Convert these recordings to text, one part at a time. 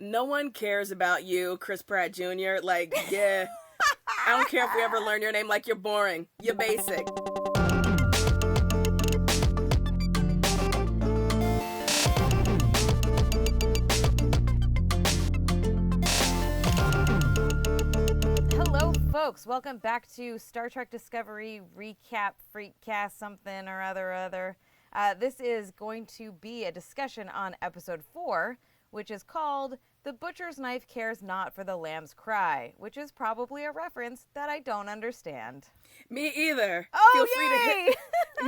no one cares about you, Chris Pratt Jr. Like, yeah, I don't care if we ever learn your name. Like, you're boring. You're basic. Hello, folks. Welcome back to Star Trek Discovery Recap FREQCast something or other. This is going to be a discussion on episode 4, which is called The Butcher's Knife Cares Not for the Lamb's Cry, which is probably a reference that I don't understand. Me either. Oh, Feel yay! free to hit...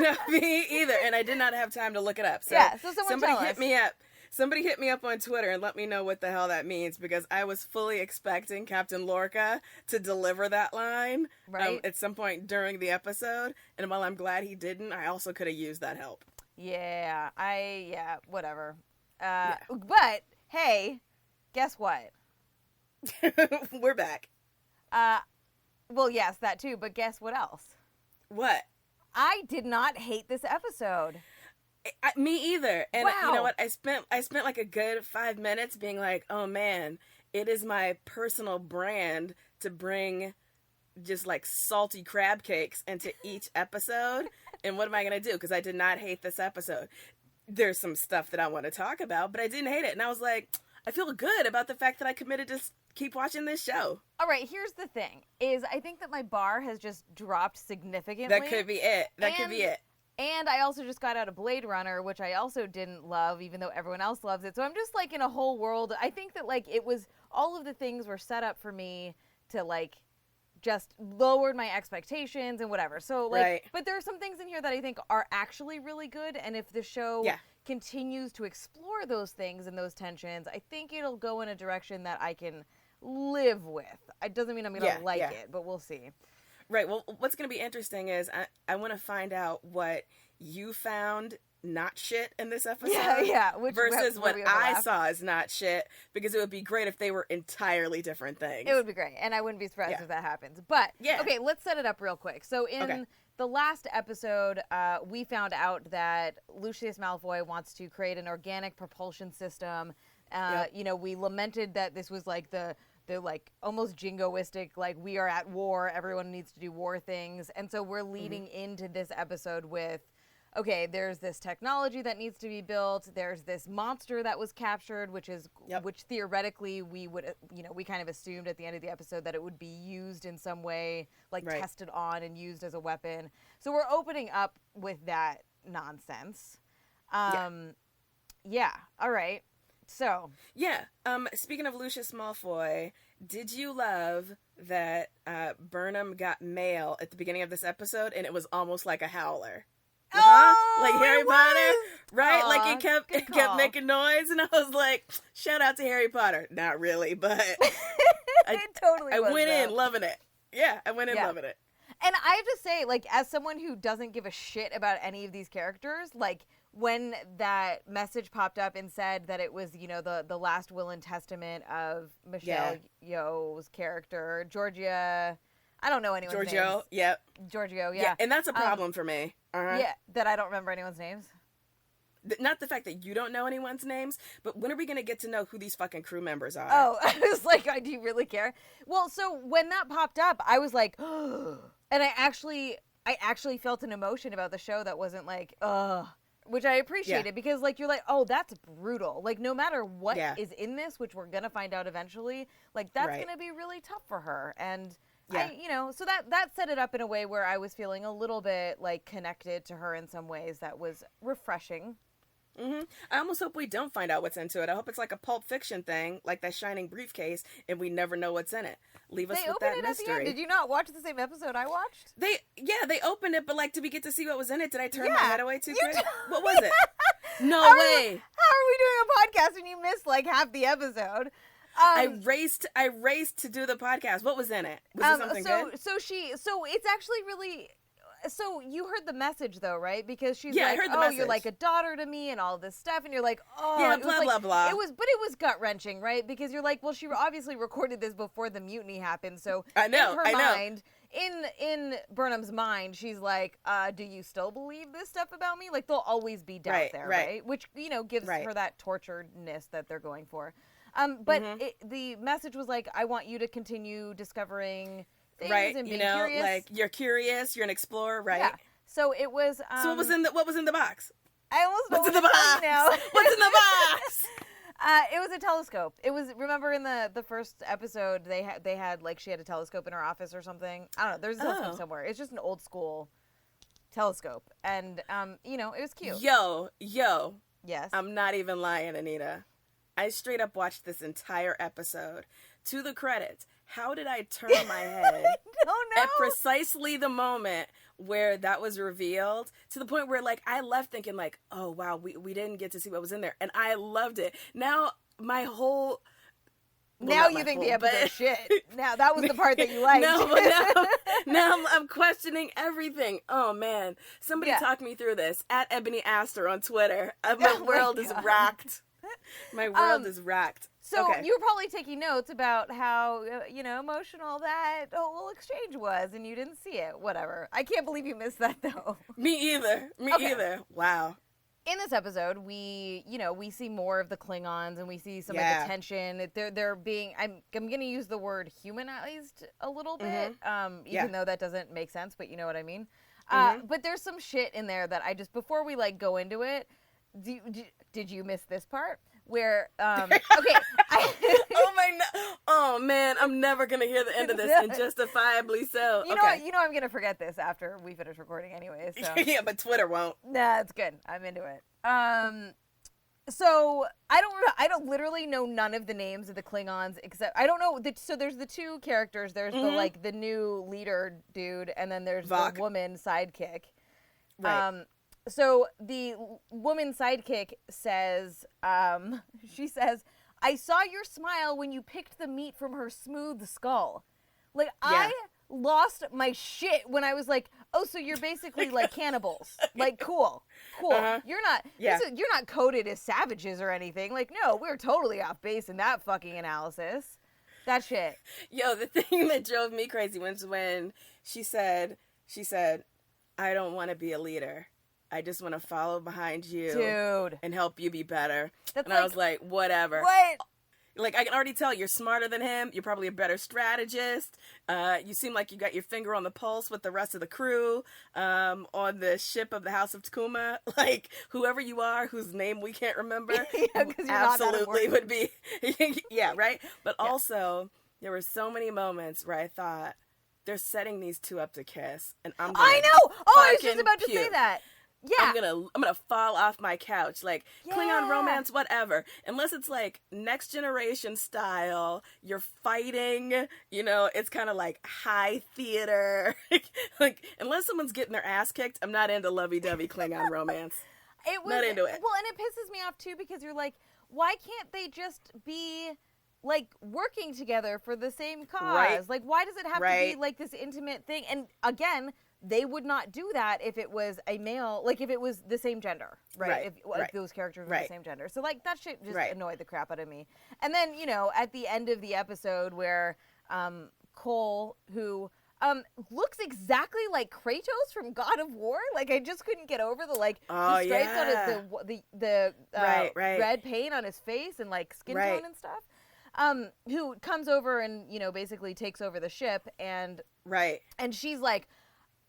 No, me either. And I did not have time to look it up. So, yeah, so somebody hit me up. Somebody hit me up on Twitter and let me know what the hell that means, because I was fully expecting Captain Lorca to deliver that line at some point during the episode. And while I'm glad he didn't, I also could have used that help. Yeah, whatever. But, hey, guess what? We're back. Well, yes, that too, but guess what else? What? I did not hate this episode. Me either. And wow. You know what? I spent like a good 5 minutes being like, oh man, it is my personal brand to bring just like salty crab cakes into each episode. And what am I going to do? Because I did not hate this episode. There's some stuff that I want to talk about, but I didn't hate it. And I was like, I feel good about the fact that I committed to keep watching this show. All right, here's the thing, is I think that my bar has just dropped significantly. That could be it. Could be it. And I also just got out of Blade Runner, which I also didn't love, even though everyone else loves it. So I'm just, like, in a whole world. I think that, like, it was, all of the things were set up for me to, like, just lowered my expectations and whatever. So, like, right. But there are some things in here that I think are actually really good. And if the show continues to explore those things and those tensions, I think it'll go in a direction that I can live with. It doesn't mean I'm going to like it, but we'll see. Right. Well, what's going to be interesting is I want to find out what you found not shit in this episode. Versus what I saw as not shit, because it would be great if they were entirely different things. It would be great, and I wouldn't be surprised if that happens. But, okay, let's set it up real quick. So in the last episode, we found out that Lucius Malfoy wants to create an organic propulsion system. You know, we lamented that this was like the like almost jingoistic, like we are at war, everyone needs to do war things. And so we're leading into this episode with, okay, there's this technology that needs to be built. There's this monster that was captured, which theoretically we would, you know, we kind of assumed at the end of the episode that it would be used in some way, like tested on and used as a weapon. So we're opening up with that nonsense. Yeah. All right. So. Yeah. Speaking of Lucius Malfoy, did you love that Burnham got mail at the beginning of this episode and it was almost like a howler? Like Harry Potter, right? Aww, like it kept making noise, and I was like, shout out to Harry Potter. Not really, but I went in loving it. Yeah, I went in loving it. And I have to say, like, as someone who doesn't give a shit about any of these characters, like, when that message popped up and said that it was, you know, the last will and testament of Michelle Yeoh's character, Georgia, I don't know anyone's names. Giorgio, yeah. And that's a problem for me. Yeah, that I don't remember anyone's names. Not the fact that you don't know anyone's names, but when are we going to get to know who these fucking crew members are? Oh, I was like, do you really care? Well, so when that popped up, I was like, and I actually felt an emotion about the show that wasn't like, which I appreciated because, like, you're like, oh, that's brutal. Like, no matter what is in this, which we're going to find out eventually, like, that's going to be really tough for her. And so that set it up in a way where I was feeling a little bit, like, connected to her in some ways that was refreshing. Mm-hmm. I almost hope we don't find out what's into it. I hope it's like a Pulp Fiction thing, like that shining briefcase, and we never know what's in it. Leave us with that mystery. They opened it at the end. Did you not watch the same episode I watched? They opened it, but like, did we get to see what was in it? Did I turn my head away too quick? What was it? No way. How are we doing a podcast and you missed like half the episode? I raced to do the podcast. What was in it? Was it something good? So it's actually really. So you heard the message though, right? Because she's like, I heard the message. You're like a daughter to me and all this stuff. And you're like, blah, blah. It was gut wrenching, right? Because you're like, well, she obviously recorded this before the mutiny happened. So in her mind, in Burnham's mind, she's like, do you still believe this stuff about me? Like, there'll always be doubt there, right? Which, gives her that torturedness that they're going for. But the message was like, I want you to continue discovering things and being curious. Like you're curious, you're an explorer, right? Yeah. So it was. So what was in the box? I almost know what's in the box now. What's in the box? It was a telescope. It was, remember in the first episode they had like she had a telescope in her office or something. I don't know. There's a telescope somewhere. It's just an old school telescope, and it was cute. Yo. Yes. I'm not even lying, Anita. I straight up watched this entire episode to the credits. How did I turn my head I don't know. at precisely the moment where that was revealed, to the point where like I left thinking like, oh wow, we didn't get to see what was in there, and I loved it. Now my whole now you think the episode shit. Now that was the part that you liked. No, but now I'm questioning everything. Oh man, somebody talk me through this at Ebony Aster on Twitter. My world is racked. My world is racked. So you were probably taking notes about how emotional that whole exchange was, and you didn't see it. Whatever. I can't believe you missed that though. Me either. either. Wow. In this episode, we see more of the Klingons, and we see some of the tension. They're being, I'm going to use the word humanized a little bit, even though that doesn't make sense, but you know what I mean. But there's some shit in there that I just, before we like go into it, did you miss this part? Where, oh man, I'm never gonna hear the end of this, and justifiably so. You know I'm gonna forget this after we finish recording anyway. So yeah, but Twitter won't. Nah, it's good. I'm into it. So I don't literally know none of the names of the Klingons, except I don't know. So there's the two characters. There's the new leader dude, and then there's the woman sidekick. Right. So the woman sidekick says, she says, I saw your smile when you picked the meat from her smooth skull. Like, I lost my shit when I was like, oh, so you're basically like cannibals. Like, cool. You're not, you're not coded as savages or anything. Like, no, we're totally off base in that fucking analysis. That shit. Yo, the thing that drove me crazy was when she said, I don't want to be a leader. I just want to follow behind you, dude, and help you be better. That's I was like, whatever. What? Like, I can already tell you're smarter than him. You're probably a better strategist. You seem like you got your finger on the pulse with the rest of the crew on the ship of the House of Takuma. Like, whoever you are, whose name we can't remember, absolutely would be. Yeah, right? But also, there were so many moments where I thought, they're setting these two up to kiss. And I know! Oh, I was just about to say that. Yeah. I'm gonna fall off my couch. Like, Klingon romance, whatever. Unless it's like Next Generation style, you're fighting, it's kind of like high theater. Like, unless someone's getting their ass kicked, I'm not into lovey-dovey Klingon romance. Not into it. Well, and it pisses me off too, because you're like, why can't they just be like working together for the same cause? Right. Like, why does it have to be like this intimate thing? And again, they would not do that if it was a male, like if it was the same gender, right? If those characters were the same gender. So like that shit just annoyed the crap out of me. And then, at the end of the episode where Cole, who looks exactly like Kratos from God of War, like I just couldn't get over the the stripes on the red paint on his face and like skin tone and stuff. Who comes over and basically takes over the ship, and she's like,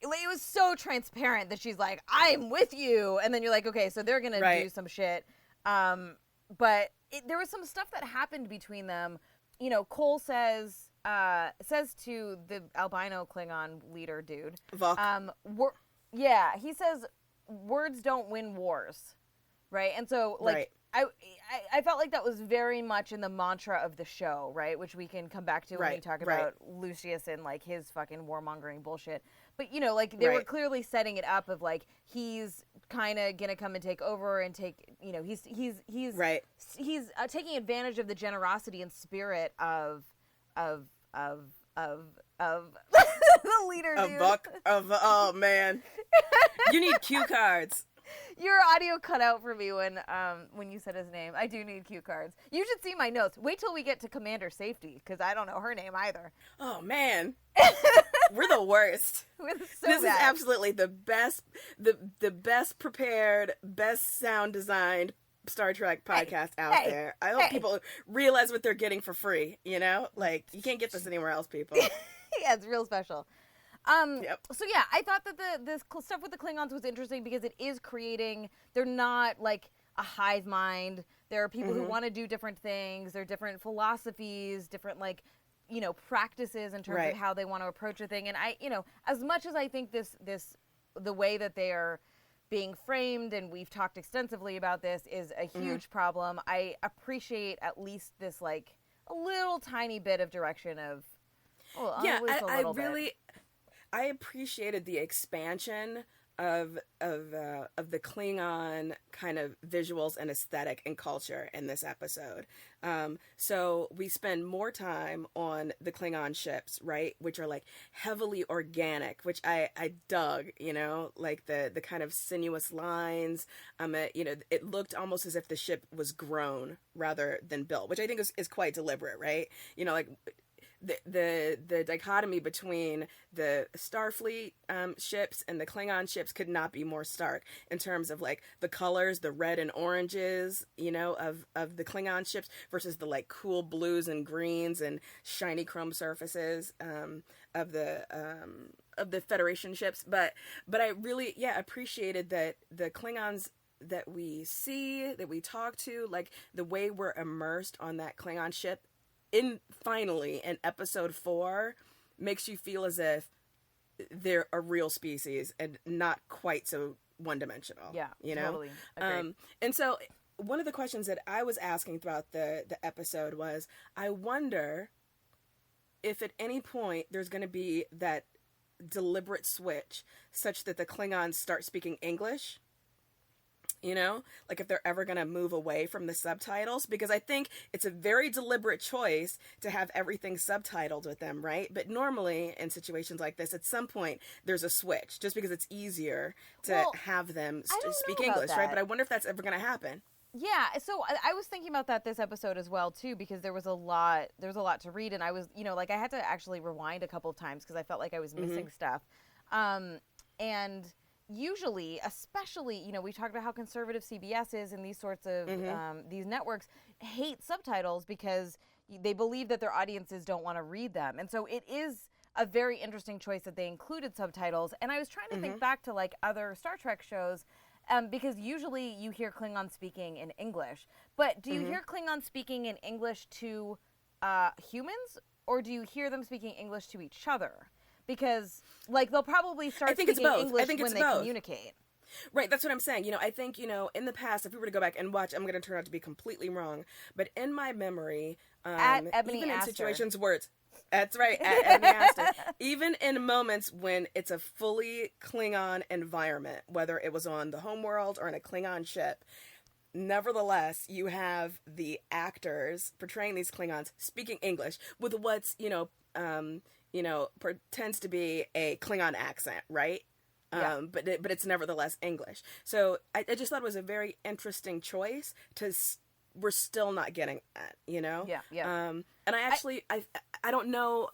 it was so transparent that she's like, I'm with you, and then you're like, okay, so they're gonna do some shit. But there was some stuff that happened between them. Cole says to the albino Klingon leader dude, Vok. He says words don't win wars, right? And so like. I felt like that was very much in the mantra of the show, right? Which we can come back to when we talk about Lucius and like his fucking warmongering bullshit. But like they were clearly setting it up of like he's kind of gonna come and take over and take he's taking advantage of the generosity and spirit of the leader dude. Oh man, you need cue cards. Your audio cut out for me when you said his name. I do need cue cards. You should see my notes. Wait till we get to Commander Safety, because I don't know her name either. Oh, man. We're the worst. This is absolutely the best prepared, best sound designed Star Trek podcast out there. I hope people realize what they're getting for free, you know? Like, you can't get this anywhere else, people. Yeah, it's real special. So yeah, I thought that this stuff with the Klingons was interesting because it is creating, they're not like a hive mind. There are people who want to do different things. There are different philosophies, different like, you know, practices in terms of how they want to approach a thing. And I, you know, as much as I think the way that they are being framed, and we've talked extensively about this, is a huge problem, I appreciate at least this like a little tiny bit of direction of, I appreciated the expansion of the Klingon kind of visuals and aesthetic and culture in this episode. So we spend more time on the Klingon ships, right, which are like heavily organic, which I dug, you know, like the kind of sinuous lines. You know, it looked almost as if the ship was grown rather than built, which I think is quite deliberate, right? You know, like the dichotomy between the Starfleet ships and the Klingon ships could not be more stark in terms of like the colors, the red and oranges, you know, of the Klingon ships versus the like cool blues and greens and shiny chrome surfaces of the Federation ships. But I really appreciated that the Klingons that we see, that we talk to, like the way we're immersed on that Klingon ship finally in episode 4 makes you feel as if they're a real species and not quite so one-dimensional. Yeah, you know? Totally. Agreed. And so one of the questions that I was asking throughout the episode was, I wonder if at any point there's going to be that deliberate switch such that the Klingons start speaking English. You know, like if they're ever going to move away from the subtitles, because I think it's a very deliberate choice to have everything subtitled with them, right? But normally in situations like this, at some point there's a switch just because it's easier to have them speak English, right? But I wonder if that's ever going to happen. Yeah, so I was thinking about that this episode as well too, because there was a lot to read, and I was, you know, like I had to actually rewind a couple of times because I felt like I was missing stuff, and usually, especially, you know, we talked about how conservative CBS is and these sorts of these networks hate subtitles because they believe that their audiences don't want to read them. And so it is a very interesting choice that they included subtitles. And I was trying to think back to like other Star Trek shows, because usually you hear Klingon speaking in English. But do you hear Klingon speaking in English to humans, or do you hear them speaking English to each other? Because, like, they'll probably start speaking English when they communicate. Right, that's what I'm saying. You know, I think, you know, in the past, if we were to go back and watch, I'm going to turn out to be completely wrong, but in my memory, at Ebony even Aster. in situations where it's, that's right, at Ebony Aster, even in moments when it's a fully Klingon environment, whether it was on the homeworld or in a Klingon ship, nevertheless, you have the actors portraying these Klingons speaking English with what's, pretends to be a Klingon accent, right? Yeah. But it's nevertheless English. So I just thought it was a very interesting choice we're still not getting that, you know? Yeah. And I don't know.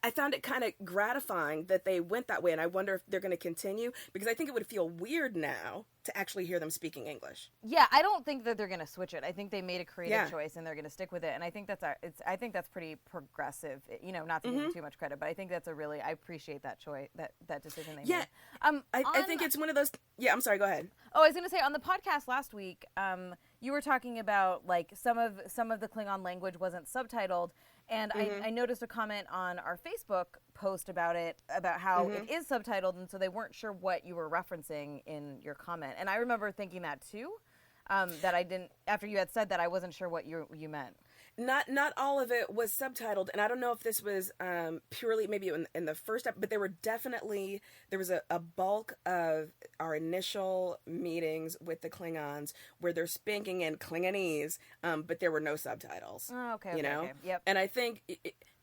I found it kind of gratifying that they went that way, and I wonder if they're going to continue, because I think it would feel weird now to actually hear them speaking English. Yeah, I don't think that they're going to switch it. I think they made a creative choice, and they're going to stick with it. And I think that's pretty progressive. You know, not to give them too much credit, but I think that's I appreciate that choice, that decision they made. I think it's one of those. Yeah, I'm sorry. Go ahead. Oh, I was going to say, on the podcast last week, you were talking about like some of the Klingon language wasn't subtitled. And I noticed a comment on our Facebook post about how it is subtitled, and so they weren't sure what you were referencing in your comment. And I remember thinking that too, that I didn't, after you had said that, I wasn't sure what you meant. Not all of it was subtitled, and I don't know if this was purely maybe in the first episode, but there was a bulk of our initial meetings with the Klingons where they're speaking in Klingonese, but there were no subtitles. Oh, okay. You know? Okay. Yep. And I think,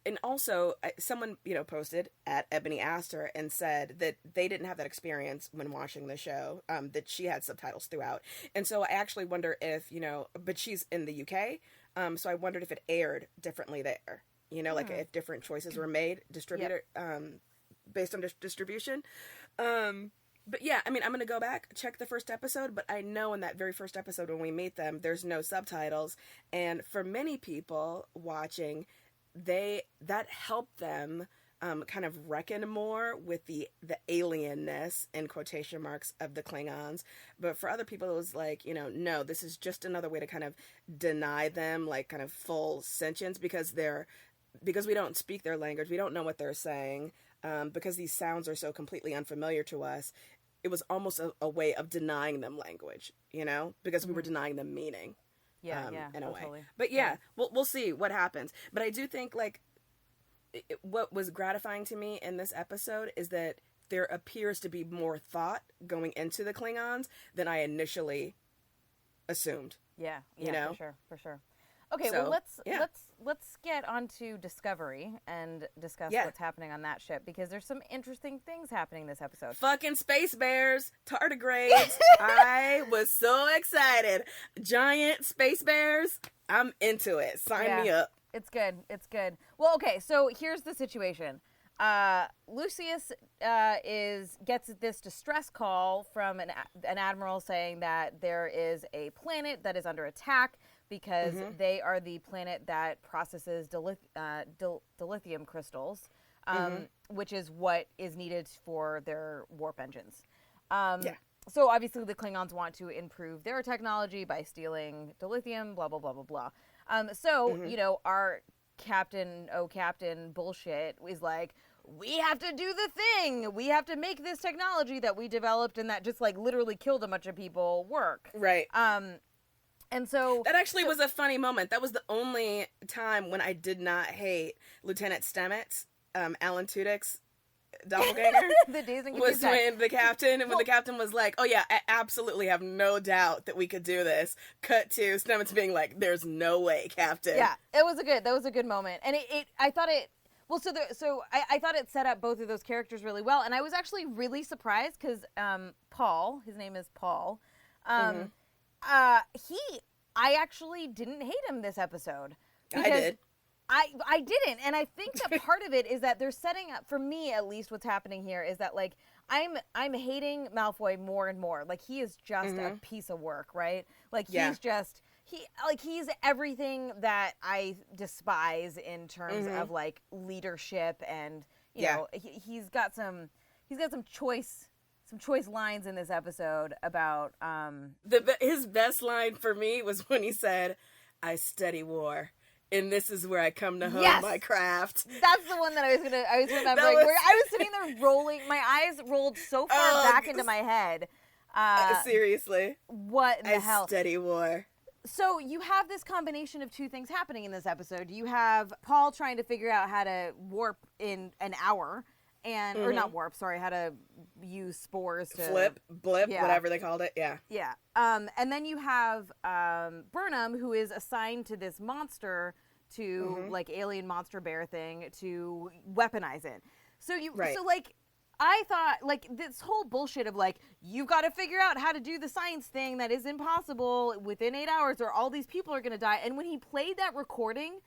and also someone, you know, posted at Ebony Aster and said that they didn't have that experience when watching the show, that she had subtitles throughout. And so I actually wonder if, you know, but she's in the UK, so I wondered if it aired differently there, you know, like if different choices were made, based on distribution. But yeah, I mean, I'm going to go back, check the first episode, but I know in that very first episode when we meet them, there's no subtitles. And for many people watching, that helped them kind of reckon more with the alienness, in quotation marks, of the Klingons. But for other people, it was like, no, this is just another way to kind of deny them, like, kind of full sentience because we don't speak their language. We don't know what they're saying. Because these sounds are so completely unfamiliar to us, it was almost a way of denying them language, because we were denying them meaning. Yeah, in a way. Totally. But yeah, we'll see what happens. But I do think, like, what was gratifying to me in this episode is that there appears to be more thought going into the Klingons than I initially assumed. Yeah, for sure. Okay, so, well, let's get on to Discovery and discuss what's happening on that ship, because there's some interesting things happening this episode. Fucking space bears, tardigrades. I was so excited. Giant space bears. I'm into it. Sign me up. It's good. Well, okay, so here's the situation. Lucius gets this distress call from an admiral saying that there is a planet that is under attack because they are the planet that processes dilithium crystals, which is what is needed for their warp engines. So obviously the Klingons want to improve their technology by stealing dilithium, blah, blah, blah, blah, blah. Our captain bullshit is like, we have to do the thing. We have to make this technology that we developed and that just, like, literally killed a bunch of people work. Right. And so that actually was a funny moment. That was the only time when I did not hate Lieutenant Stamets, Alan Tudyk's doppelganger. The Days and was when the captain was like, "Oh yeah, I absolutely have no doubt that we could do this." Cut to Stamets being like, "There's no way, Captain." Yeah, that was a good moment, and I thought it set up both of those characters really well, and I was actually really surprised because Paul, his name is Paul. I actually didn't hate him this episode. I did. I didn't, and I think that part of it is that they're setting up, for me at least, what's happening here is that, like, I'm hating Malfoy more and more. Like, he is just a piece of work, right? Like, he's everything that I despise in terms of, like, leadership, and you know, he's got some choice lines in this episode about his best line for me was when he said, "I study war, and this is where I come to hone my craft." That's the one that I was remembering. Where I was sitting there rolling, my eyes rolled so far back into my head. Seriously, what in the hell? I study war. So you have this combination of two things happening in this episode. You have Paul trying to figure out how to warp in an hour. Or not warp, sorry, how to use spores to... blip, whatever they called it, yeah. Yeah. And then you have Burnham, who is assigned to this monster, to, like, alien monster bear thing, to weaponize it. So, I thought, like, this whole bullshit of, like, you've got to figure out how to do the science thing that is impossible within 8 hours or all these people are going to die. And when he played that recording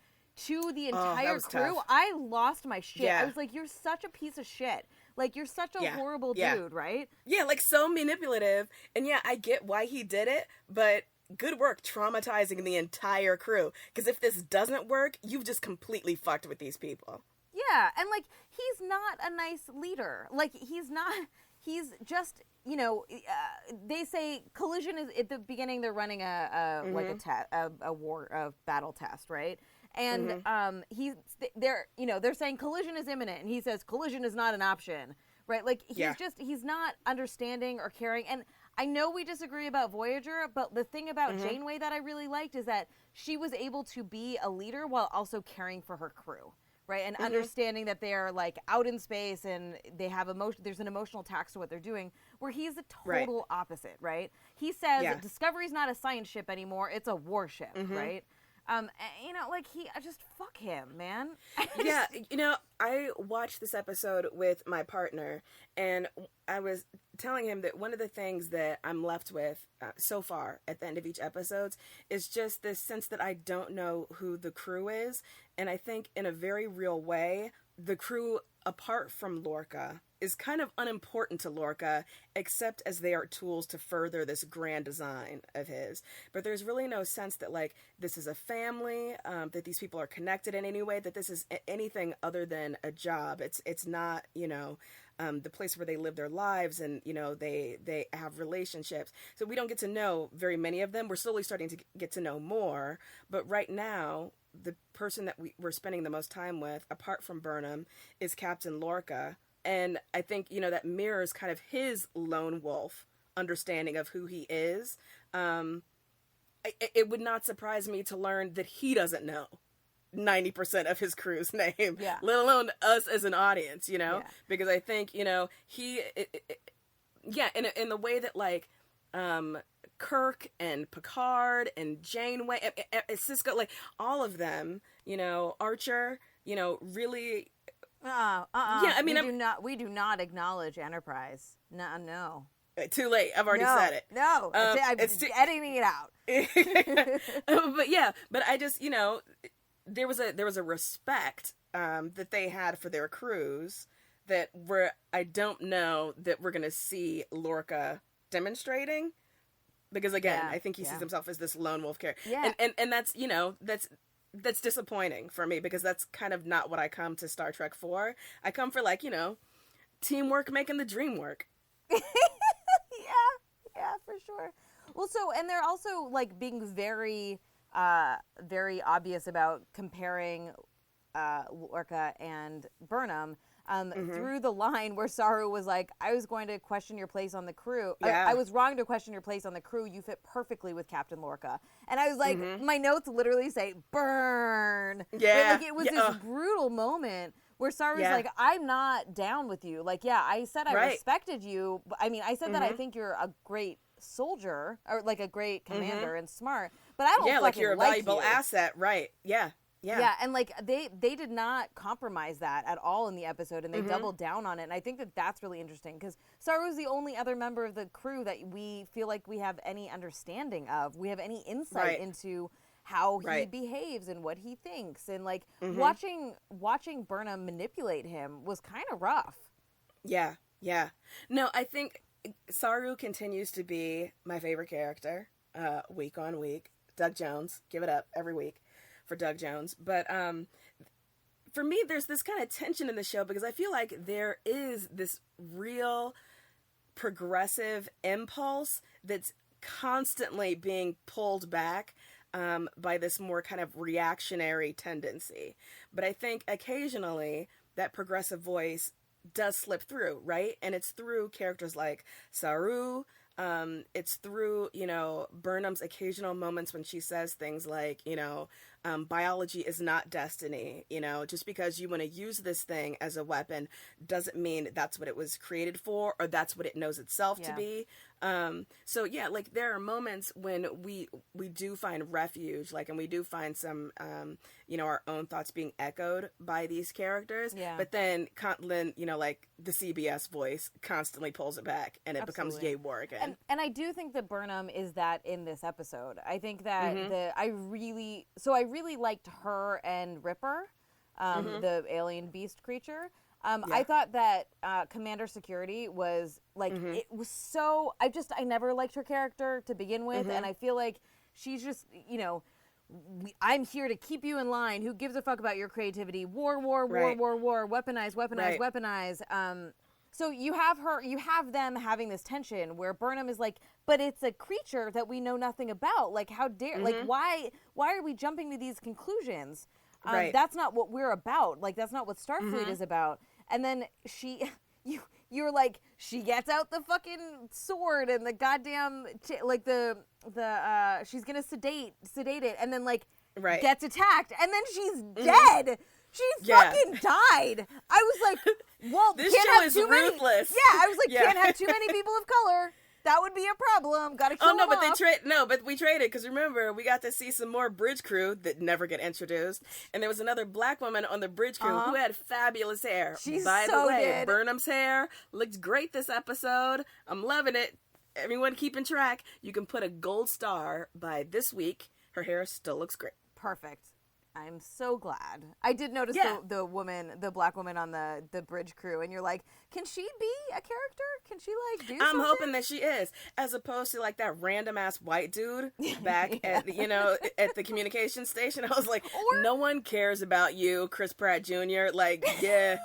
to the entire crew, tough. I lost my shit. I was like, you're such a piece of shit. Like, you're such a horrible dude, right? Yeah, like, so manipulative. And yeah, I get why he did it, but good work traumatizing the entire crew. Because if this doesn't work, you've just completely fucked with these people. Yeah, and, like, he's not a nice leader. Like, he's just, you know, they say collision is, at the beginning, they're running a battle test, right? And they're saying collision is imminent, and he says collision is not an option, right? Like, he's not understanding or caring. And I know we disagree about Voyager, but the thing about Janeway that I really liked is that she was able to be a leader while also caring for her crew, right? And understanding that they're, like, out in space and they have there's an emotional tax to what they're doing, where he's the total opposite, right? He says Discovery's not a science ship anymore, it's a warship, right? You know, like, just fuck him, man. Yeah, you know, I watched this episode with my partner, and I was telling him that one of the things that I'm left with so far at the end of each episode is just this sense that I don't know who the crew is, and I think in a very real way, the crew, apart from Lorca, is kind of unimportant to Lorca, except as they are tools to further this grand design of his. But there's really no sense that, like, this is a family, that these people are connected in any way, that this is anything other than a job. It's not, you know, the place where they live their lives and, you know, they have relationships. So we don't get to know very many of them. We're slowly starting to get to know more. But right now, the person that we're spending the most time with, apart from Burnham, is Captain Lorca. And I think, you know, that mirrors kind of his lone wolf understanding of who he is. It would not surprise me to learn that he doesn't know 90% of his crew's name, let alone us as an audience, you know? Because I think, you know, in the way that, like, Kirk and Picard and Janeway, Sisko, like, all of them, you know, Archer, you know, really... Yeah, I mean, we do not acknowledge Enterprise. No. Too late. I've already said it. No, I'm editing it out. But I just, you know, there was a respect that they had for their crews that I don't know that we're gonna see Lorca demonstrating, because again, I think he sees himself as this lone wolf character, and that's, you know, that's disappointing for me, because that's kind of not what I come to Star Trek for. I come for, like, you know, teamwork making the dream work. yeah, for sure. Well, so, and they're also, like, being very, very obvious about comparing Lorca and Burnham through the line where Saru was like, I was going to question your place on the crew. I was wrong to question your place on the crew. You fit perfectly with Captain Lorca. And I was like, my notes literally say, burn. Yeah. But, like, it was this brutal moment where Saru's like, I'm not down with you. Like, I said I respected you. I mean, I said that I think you're a great soldier, or, like, a great commander and smart, but I don't fucking like you're a valuable you. Asset, right? Yeah, and, like, they did not compromise that at all in the episode, and they doubled down on it, and I think that that's really interesting, because Saru's the only other member of the crew that we feel like we have any understanding of. We have any insight into how he behaves and what he thinks, and, like, watching Burnham manipulate him was kind of rough. Yeah. No, I think Saru continues to be my favorite character, week on week. Doug Jones, give it up every week for Doug Jones. But for me, there's this kind of tension in the show, because I feel like there is this real progressive impulse that's constantly being pulled back by this more kind of reactionary tendency. But I think occasionally that progressive voice does slip through, right? And it's through characters like Saru. It's through, you know, Burnham's occasional moments when she says things like, you know, biology is not destiny. You know, just because you want to use this thing as a weapon doesn't mean that's what it was created for, or that's what it knows itself to be. So yeah, like, there are moments when we do find refuge, like, and we do find some, you know, our own thoughts being echoed by these characters. Yeah. But then, you know, like, the CBS voice constantly pulls it back, and it becomes yay war again. And I do think that Burnham is that in this episode. I think that I really liked her and Ripper, the alien beast creature. I thought that Commander Security was, like, it was so... I never liked her character to begin with, and I feel like she's just, you know, I'm here to keep you in line. Who gives a fuck about your creativity? War, weaponize. So you have them having this tension where Burnham is like, but it's a creature that we know nothing about. Like, how dare, like, why are we jumping to these conclusions? That's not what we're about. Like, that's not what Starfleet is about. And then you're like, she gets out the fucking sword and the goddamn, like, she's gonna sedate it, and then, like, gets attacked, and then she's dead. She fucking died. I was like, well, this show is ruthless. I was like, can't have too many people of color. That would be a problem. Gotta kill them off. But we traded, because remember, we got to see some more bridge crew that never get introduced, and there was another black woman on the bridge crew who had fabulous hair. By the way, Burnham's hair looked great this episode. I'm loving it. Everyone keeping track. You can put a gold star by this week. Her hair still looks great. Perfect. I'm so glad. I did notice the black woman on the bridge crew, and you're like, can she be a character? Can she like do something? I'm hoping that she is, as opposed to like that random ass white dude back at at the communication station. I was like, no one cares about you, Chris Pratt Jr. Like, yeah.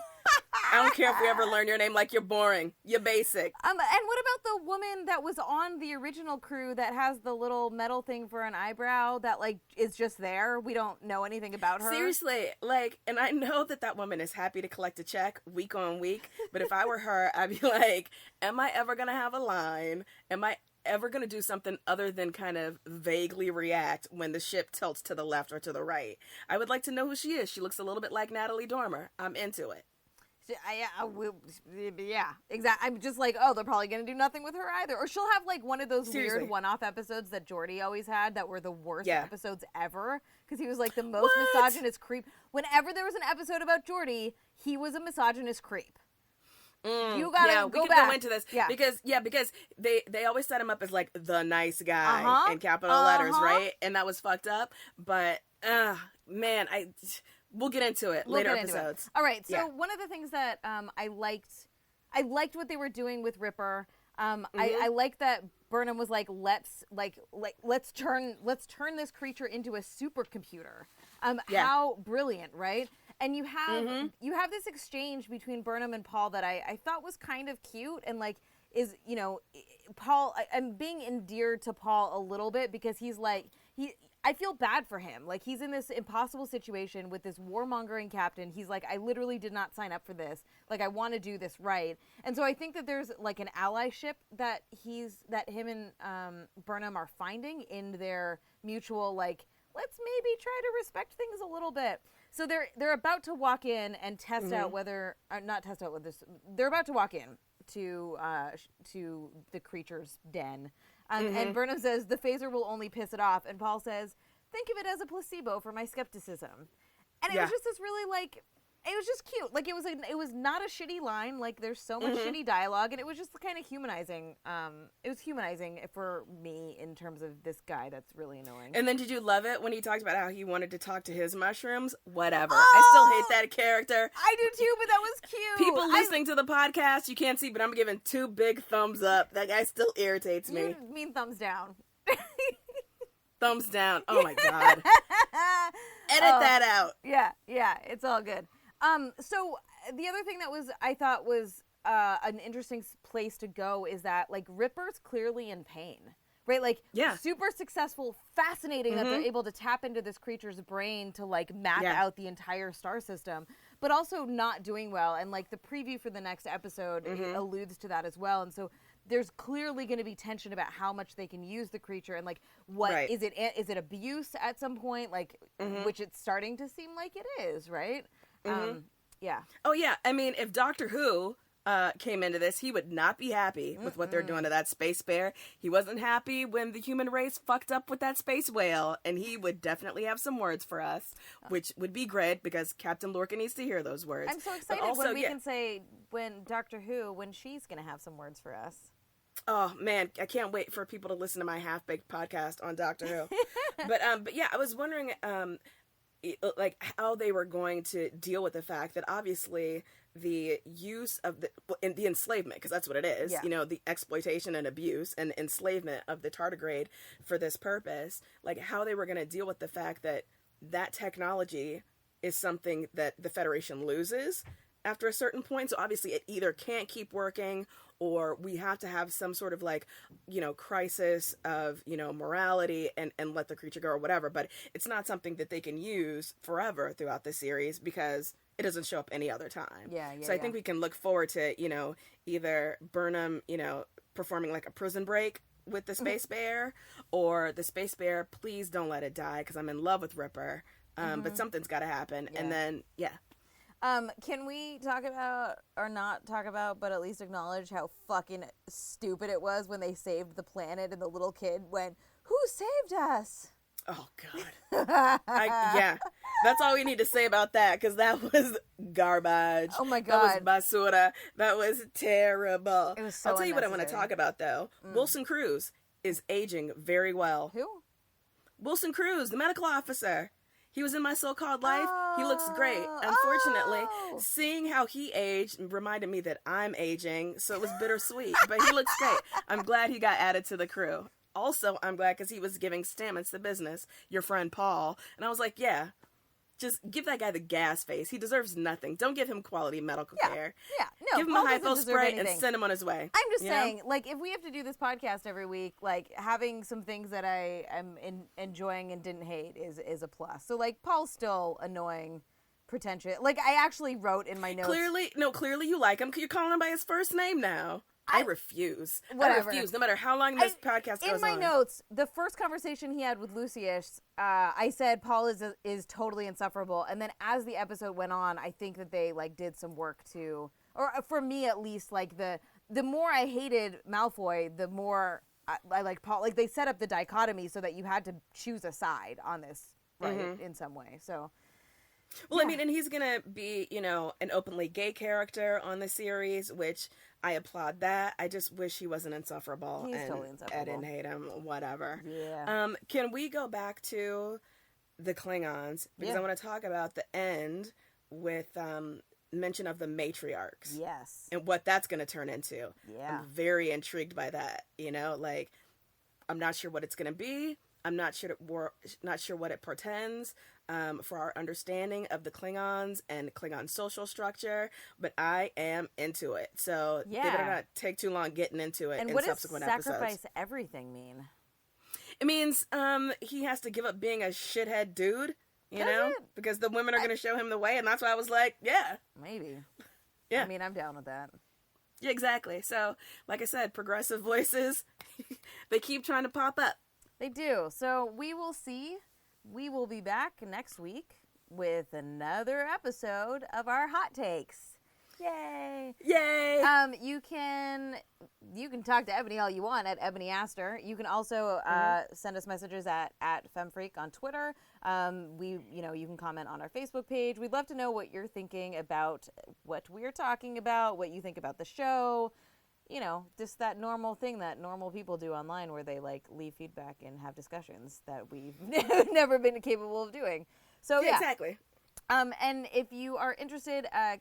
I don't care if we ever learn your name. Like, you're boring. You're basic. And what about the woman that was on the original crew that has the little metal thing for an eyebrow that, like, is just there? We don't know anything about her. Seriously. Like, and I know that woman is happy to collect a check week on week. But if I were her, I'd be like, am I ever going to have a line? Am I ever going to do something other than kind of vaguely react when the ship tilts to the left or to the right? I would like to know who she is. She looks a little bit like Natalie Dormer. I'm into it. Yeah, exactly. I'm just like, oh, they're probably going to do nothing with her either. Or she'll have, like, one of those weird one-off episodes that Geordi always had that were the worst episodes ever. Because he was, like, the most misogynist creep. Whenever there was an episode about Geordi, he was a misogynist creep. You gotta go back. Go into this because they always set him up as like the nice guy in capital letters, right? And that was fucked up. But man, we'll get into it later episodes. All right. So one of the things that I liked what they were doing with Ripper. I like that Burnham was like, let's turn this creature into a supercomputer. How brilliant, right? And you have this exchange between Burnham and Paul that I thought was kind of cute and like is, you know, Paul, I'm being endeared to Paul a little bit because he's like, I feel bad for him. Like, he's in this impossible situation with this warmongering captain. He's like, I literally did not sign up for this. Like, I want to do this right. And so I think that there's like an allyship that him and Burnham are finding in their mutual, like, let's maybe try to respect things a little bit. So they're about to walk in and test out whether, not test out whether, they're about to walk in to the creature's den. And Burnham says, the phaser will only piss it off. And Paul says, think of it as a placebo for my skepticism. And it was just this really, like, it was just cute. Like, it was not a shitty line. Like, there's so much shitty dialogue. And it was just kind of humanizing. It was humanizing for me in terms of this guy that's really annoying. And then did you love it when he talked about how he wanted to talk to his mushrooms? Whatever. I still hate that character. I do too, but that was cute. People listening to the podcast, you can't see, but I'm giving 2 big thumbs up. That guy still irritates me. You mean thumbs down. Thumbs down. Oh my God. Edit that out. Yeah, it's all good. So the other thing that I thought was an interesting place to go is that, like, Ripper's clearly in pain, right? Like, super successful, fascinating that they're able to tap into this creature's brain to, like, map out the entire star system, but also not doing well. And, like, the preview for the next episode alludes to that as well. And so there's clearly going to be tension about how much they can use the creature and, like, what is it abuse at some point, like, which it's starting to seem like it is, right? Yeah. Oh, yeah. I mean, if Doctor Who came into this, he would not be happy with what they're doing to that space bear. He wasn't happy when the human race fucked up with that space whale, and he would definitely have some words for us, which would be great because Captain Lorca needs to hear those words. I'm so excited when we can say when Doctor Who, when she's going to have some words for us. Oh, man, I can't wait for people to listen to my half-baked podcast on Doctor Who. But yeah, I was wondering, like, how they were going to deal with the fact that obviously the use of the enslavement, because that's what it is, you know, the exploitation and abuse and enslavement of the tardigrade for this purpose, like how they were going to deal with the fact that that technology is something that the Federation loses after a certain point. So obviously it either can't keep working or we have to have some sort of, like, you know, crisis of, you know, morality and let the creature go or whatever. But it's not something that they can use forever throughout the series because it doesn't show up any other time. So I think we can look forward to, you know, either Burnham, you know, performing like a prison break with the space bear, or the space bear, please don't let it die because I'm in love with Ripper. But something's got to happen. And then, can we talk about, or not talk about, but at least acknowledge how fucking stupid it was when they saved the planet and the little kid went, who saved us? Oh, God. That's all we need to say about that, because that was garbage. Oh, my God. That was basura. That was terrible. It was so I'll tell you what I want to talk about, though. Wilson Cruz is aging very well. Who? Wilson Cruz, the medical officer. He was in My So-Called Life. He looks great. Unfortunately, seeing how he aged reminded me that I'm aging, so it was bittersweet. But he looks great. I'm glad he got added to the crew. Also, I'm glad because he was giving Stamets the business, your friend Paul. And I was like, yeah, just give that guy the gas face. He deserves nothing. Don't give him quality medical care. Yeah, no. Give him Paul a hypo spray anything. and send him on his way. I'm just saying, like, if we have to do this podcast every week, like, having some things that I am enjoying and didn't hate is a plus. So, like, Paul's still annoying, pretentious. Like, I actually wrote in my notes. Clearly you like him. You're calling him by his first name now. I refuse. Whatever. I refuse, no matter how long this podcast goes on. In my notes, the first conversation he had with Lucius, I said Paul is totally insufferable. And then as the episode went on, I think that they, like, did some work to, or for me at least, like, the more I hated Malfoy, the more I like Paul. Like, they set up the dichotomy so that you had to choose a side on this, right, in some way. So... Well, I mean, and he's going to be, you know, an openly gay character on the series, which I applaud that. I just wish he wasn't insufferable. He's totally insufferable. I didn't hate him, whatever. Yeah. Can we go back to the Klingons? Because I want to talk about the end with mention of the matriarchs. Yes. And what that's going to turn into. Yeah. I'm very intrigued by that. You know, like, I'm not sure what it's going to be. I'm not sure what it portends for our understanding of the Klingons and Klingon social structure, but I am into it. So they better not take too long getting into it in subsequent episodes. And what does sacrifice everything mean? It means he has to give up being a shithead dude, you know? Because the women are going to show him the way, and that's why I was like, yeah. Maybe. Yeah. I mean, I'm down with that. Yeah, exactly. So, like I said, progressive voices, they keep trying to pop up. They do. So we will see. We will be back next week with another episode of our hot takes. Yay! Yay! You can talk to Ebony all you want at Ebony Aster. You can also send us messages at FemFreak on Twitter. You can comment on our Facebook page. We'd love to know what you're thinking about what we're talking about, what you think about the show. You know, just that normal thing that normal people do online where they, like, leave feedback and have discussions that we've never been capable of doing. So, yeah. Exactly. And if you are interested, if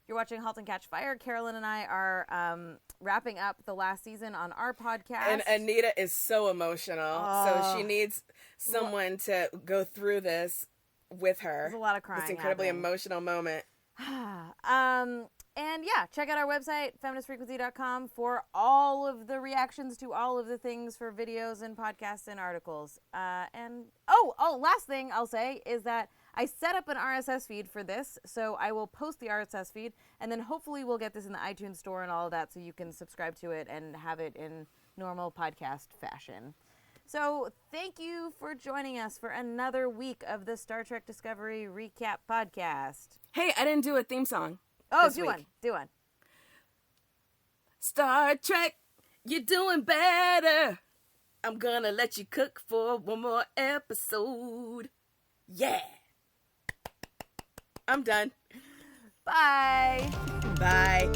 you're watching *Halt and Catch Fire*, Carolyn and I are wrapping up the last season on our podcast. And Anita is so emotional, so she needs someone to go through this with her. There's a lot of crying. This incredibly emotional moment. And yeah, check out our website, feministfrequency.com, for all of the reactions to all of the things for videos and podcasts and articles. Last thing I'll say is that I set up an RSS feed for this, so I will post the RSS feed, and then hopefully we'll get this in the iTunes store and all of that so you can subscribe to it and have it in normal podcast fashion. So thank you for joining us for another week of the Star Trek Discovery Recap Podcast. Hey, I didn't do a theme song. Oh, do one. Star Trek, you're doing better. I'm gonna let you cook for one more episode. Yeah. I'm done. Bye. Bye.